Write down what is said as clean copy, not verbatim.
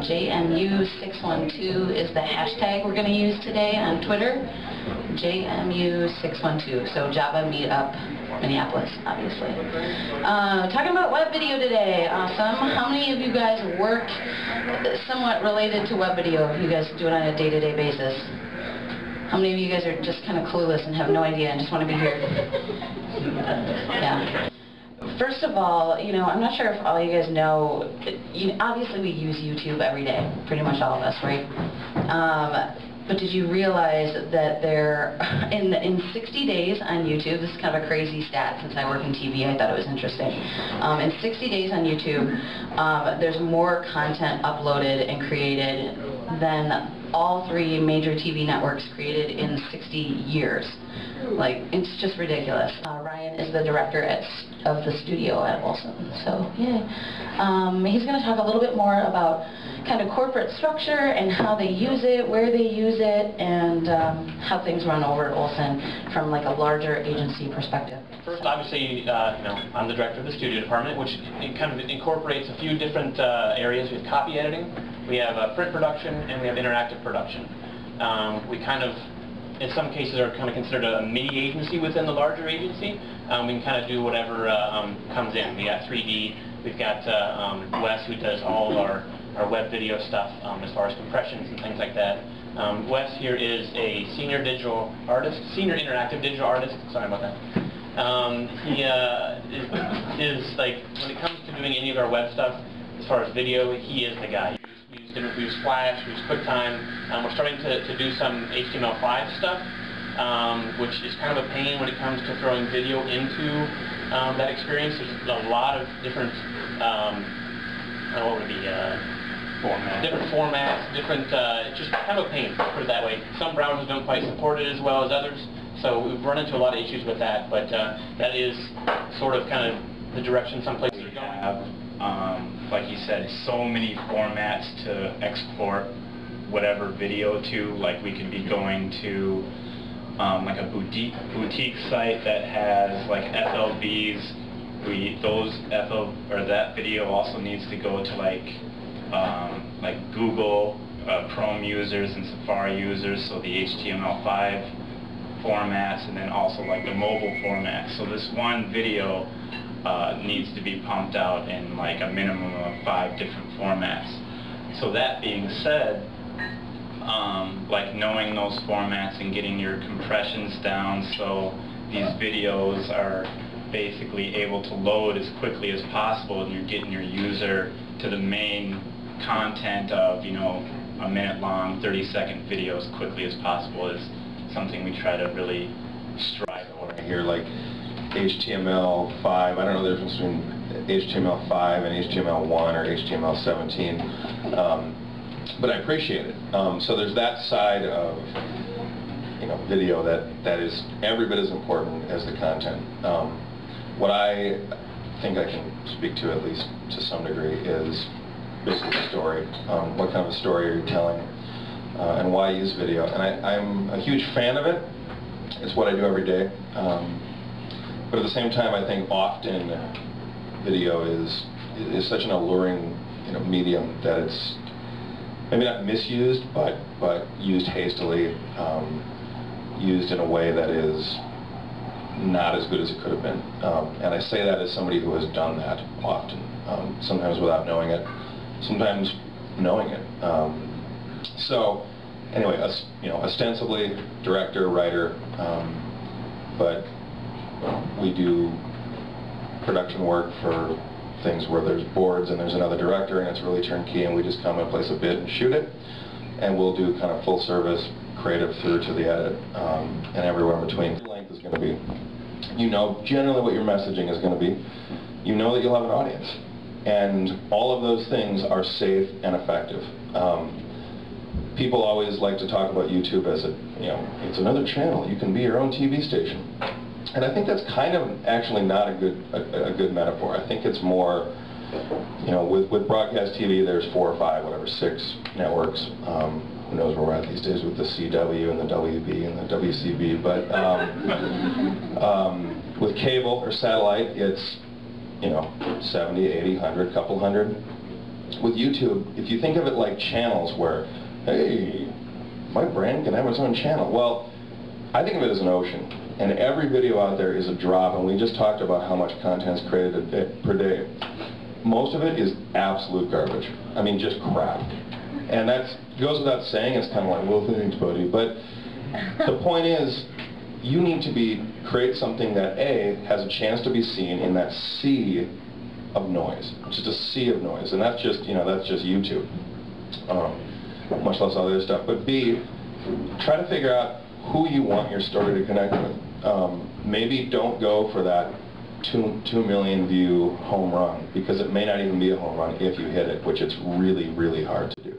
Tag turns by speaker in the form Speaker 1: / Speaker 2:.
Speaker 1: JMU612 is the hashtag we're going to use today on Twitter. JMU612, so Java Meetup Minneapolis, obviously. Talking about web video today. Awesome. How many of you guys work somewhat related to web video? You guys do it on a day-to-day basis? How many of you guys are just kind of clueless and have no idea and just want to be here? Yeah. First of all, I'm not sure if all you guys know, obviously we use YouTube every day, pretty much all of us, right? But did you realize that in 60 days on YouTube, this is kind of a crazy stat since I work in TV, I thought it was interesting. In 60 days on YouTube, there's more content uploaded and created than all 3 major TV networks created in 60 years. Like, it's just ridiculous. Ryan is the director of the studio at Olson, so yeah. He's going to talk a little bit more about kind of corporate structure and how they use it, where they use it, and how things run over at Olson from like a larger agency perspective.
Speaker 2: First, obviously, I'm the director of the studio department, which kind of incorporates a few different areas. We have copy editing, we have print production, and we have interactive production. We kind of, in some cases, are kind of considered a mini agency within the larger agency. We can kind of do whatever comes in. We got 3D, we've got Wes, who does all of our web video stuff as far as compressions and things like that. Wes here is a senior digital artist, senior interactive digital artist. Sorry about that. He is like, when it comes to doing any of our web stuff, as far as video, he is the guy. We use Flash, we use QuickTime. We're starting to do some HTML5 stuff, which is kind of a pain when it comes to throwing video into that experience. There's a lot of different, what would it be? Different formats, just kind of a pain, put it that way. Some browsers don't quite support it as well as others, so we've run into a lot of issues with that, but that is sort of kind of the direction some places are going.
Speaker 3: Like you said, so many formats to export whatever video to. Like we could be going to like a boutique site that has like FLVs. That video also needs to go to like Google Chrome users and Safari users, so the HTML5 formats, and then also like the mobile format. So this one video needs to be pumped out in like a minimum of 5 different formats. So that being said, like knowing those formats and getting your compressions down so these videos are basically able to load as quickly as possible, and you're getting your user to the main content of, a minute-long, 30-second video as quickly as possible is something we try to really strive for.
Speaker 4: Here, like HTML5, I don't know the difference between HTML5 and HTML1 or HTML17, but I appreciate it. So there's that side of video that is every bit as important as the content. What I think I can speak to, at least to some degree, is basically the story. What kind of a story are you telling, and why use video? And I'm a huge fan of it. It's what I do every day. But at the same time, I think often video is such an alluring medium that it's maybe not misused, but used hastily, used in a way that is not as good as it could have been. And I say that as somebody who has done that often, sometimes without knowing it, sometimes knowing it. So anyway, ostensibly director, writer, but we do production work for things where there's boards and there's another director and it's really turnkey, and we just come and place a bid and shoot it, and we'll do kind of full service creative through to the edit, and everywhere in between. The length is going to be, generally what your messaging is going to be. You know that you'll have an audience, and all of those things are safe and effective. People always like to talk about YouTube as it's another channel. You can be your own TV station. And I think that's kind of actually not a good metaphor. I think it's more, with broadcast TV, there's 4 or 5, whatever, 6 networks. Who knows where we're at these days with the CW and the WB and the WCB. But with cable or satellite, it's 70, 80, 100, couple hundred with YouTube, if you think of it like channels where, hey, my brand can have its own channel. Well, I think of it as an ocean, and every video out there is a drop, and we just talked about how much content is created per day. Most of it is absolute garbage. I mean, just crap. And that goes without saying. It's kind of like, well, thanks, buddy. But the point is, you need to create something that, A, has a chance to be seen in that sea of noise. Just a sea of noise. And that's just, that's just YouTube. Much less all the other stuff. But B, try to figure out who you want your story to connect with. Maybe don't go for that 2 million view home run, because it may not even be a home run if you hit it, which it's really, really hard to do.